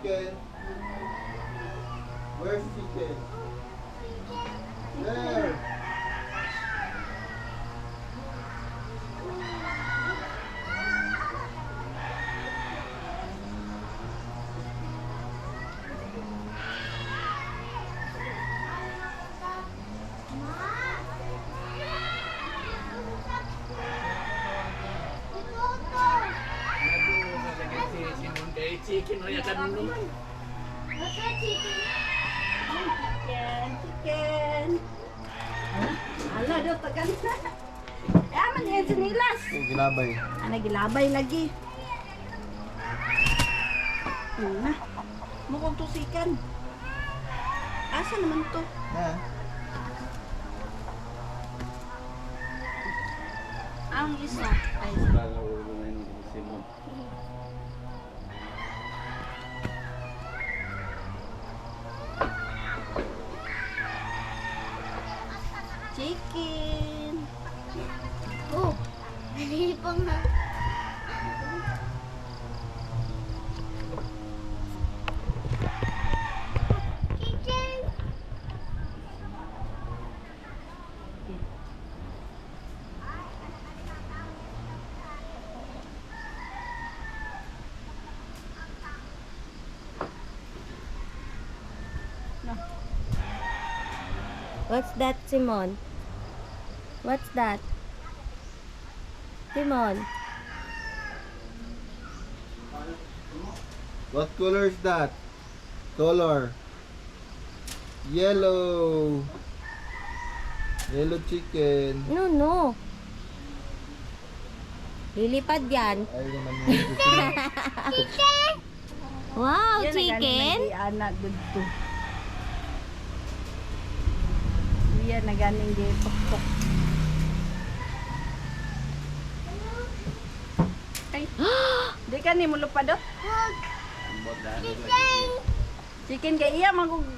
chicken? Where's chicken? There. Chicken o yakan naman. Chicken. Ala, do tagal na. Yaman yan sinilas. Ginabay. Nagilabay lagi. Na. Mukhang tusikan. Asa naman to? Ha? Ang isa. Ay, chicken. Oh, hindi pa nga. Chicken. What's that, Simon? What's that? Simon? What color is that? Color. Yellow. Yellow chicken. No, no. Lilipad yan. Ay naman yung Wow, Yan, chicken? naganing anak dito. Yan naganing di pokpok. Ay. Di ka ni mo lupadot? Chicken. Chicken kay iya magug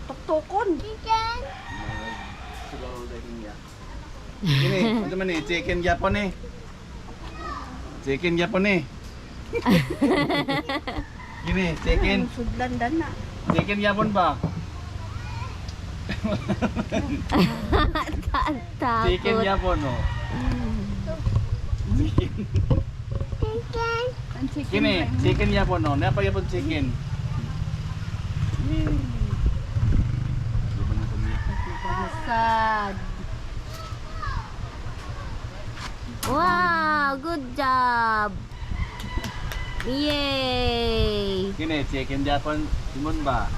tuktukon. Chicken. Ini, ano man eh, chicken Japon eh. Chicken Japon eh. Gini, chicken. Sudlan dana. Chicken Japon ba? Chicken Takot. Japon oh. Chicken. Chicken. Ang chicken. Gini, chicken Japon oh. Napa Japon chicken? Sad. Wow, good job. Yay. Gini, chicken Japon. Simon ba?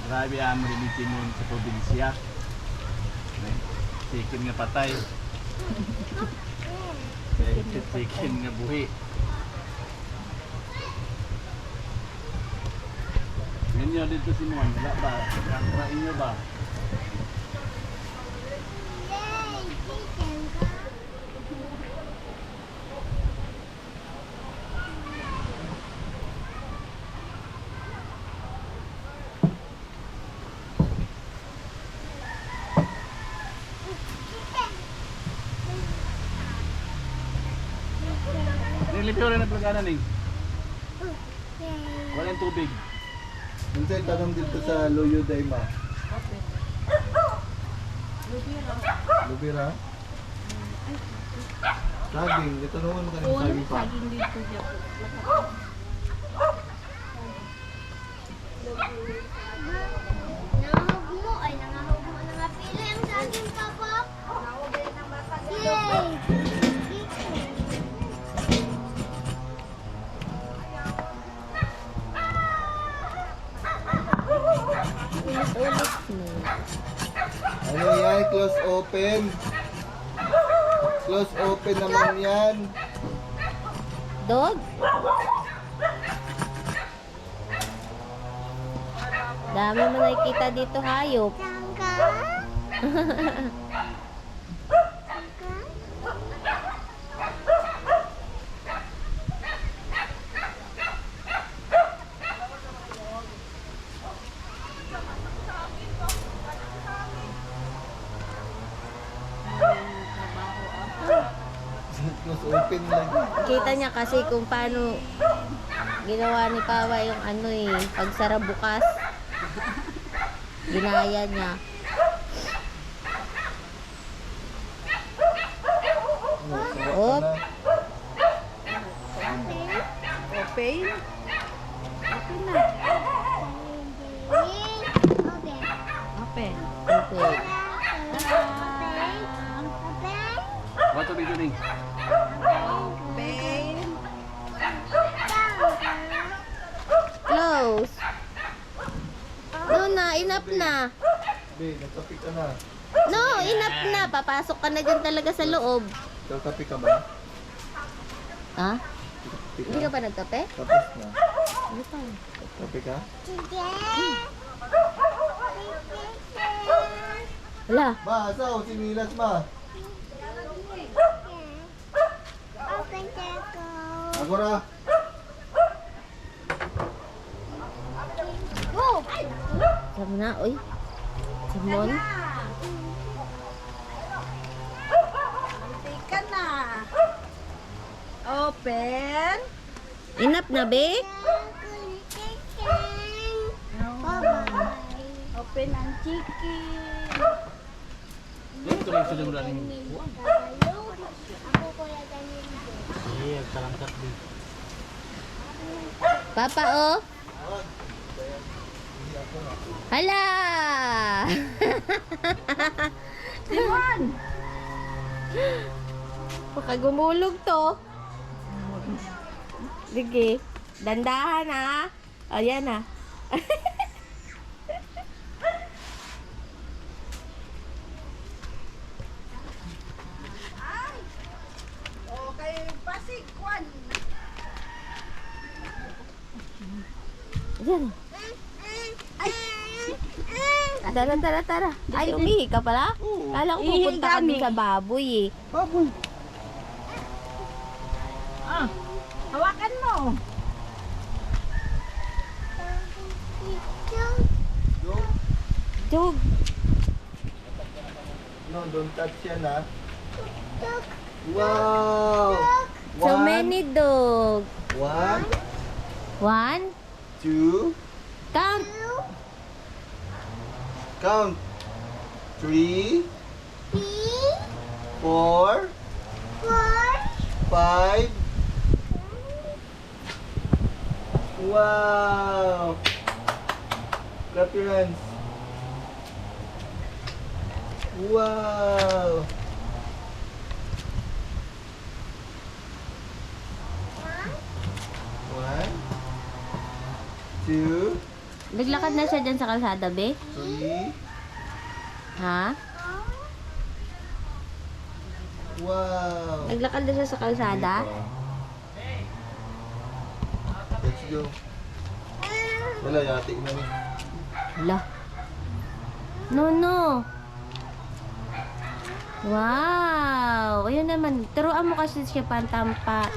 Grabe ang rin Simon sa probinsya. Chicken nga patay. Chicken nga buhi. Ganyan dito Simon. Wala ba? Kakain nyo ba? Yay, chicken. Nilipyo rin ang plaganan eh. Yay. Walang tubig. Minsan tanong dito sa Luyo Daima. Lubira? Saging. Itanungan ka ng saging pa. Saging dito dyan. Nangahog mo. Ay, nangahog mo. Nangapili ang saging, Papa. Yay. Ulit mo. Ano yan? Close open. Close open naman yan. Dog? Dami mo nakikita dito hayop. Tangka. Close open lagi. Kita niya kasi kung paano Ginawa ni Pawa yung ano eh, pagsara bukas. Ginaya niya. Op. Open. Open na. Open. Okay. What are we doing? Open. Close. No na, enough na. Be, nagkape ka na. No, enough na. Papasok ka na dyan talaga sa loob. Nagkape ka ba? Ha? Kape Hindi ka pa nagkape? Tapos na. Hindi pa. Kape ka? Wala. Ma, asaw, sinilas ma. Agora. Sabi na, oy. Simon. Tika na. Open. Enough na, be? Open ang chicken. Ito lang sila mula rin. Papa, oh. Hala! Simon! Baka gumulog to. Sige. Dandahan, ha? O, yan, ha? Okay, pasikwan. Yan. Tara. Ay, umihi ka pala? Kala ko pupunta ka dun sa baboy, eh. Baboy. Ah, hawakan mo. Yung, Jog. no, don't touch yan ha. Wow! So many dog. One, 1, two, count. count. 3, 4, 5. Wow! Clap your hands. Wow! One, two, Naglakad na siya dyan sa kalsada, be? 3. Ha? Wow! Naglakad na siya sa kalsada? Let's go. Wala, yati na rin. Hala. No. Wow! Ayun naman. Turuan mo kasi siya pantampa.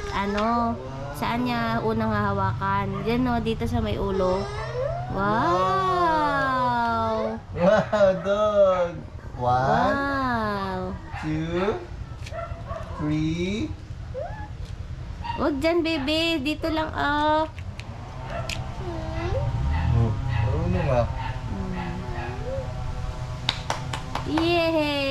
Saan niya unang hahawakan? Diyan, no? Dito sa may ulo. Wow! Wow, dog! 1, Wow! 2, 3. Huwag dyan, baby. Dito lang, oh. Marunong ah. Yay!